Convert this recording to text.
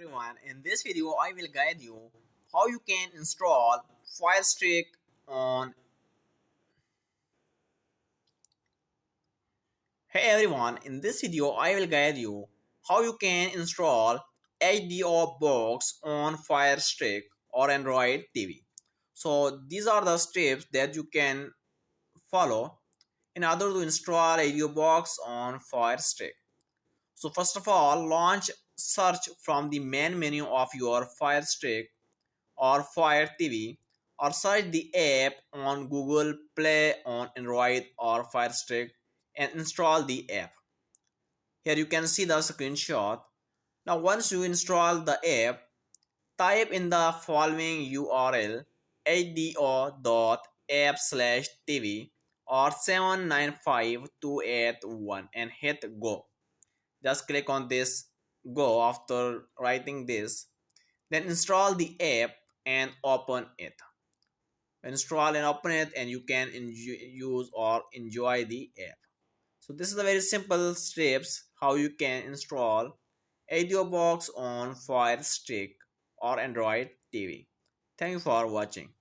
Everyone, in this video I will guide you how you can install Firestick on. Hey everyone, in this video I will guide you how you can install HDO Box on Firestick or Android TV. So these are the steps that you can follow in order to install HDO Box on Firestick. So first of all, launch search from the main menu of your Firestick or Fire TV, or search the app on Google Play on Android or Fire Stick and install the app. Here you can see the screenshot. Now once you install the app, type in the following URL hdo.app/tv or 795.281 and hit go. Just click on this go after writing this. Then install the app and open it. Install and open it and you can use or enjoy the app. So this is the very simple steps how you can install HDO Box on Fire Stick or Android TV. Thank you for watching.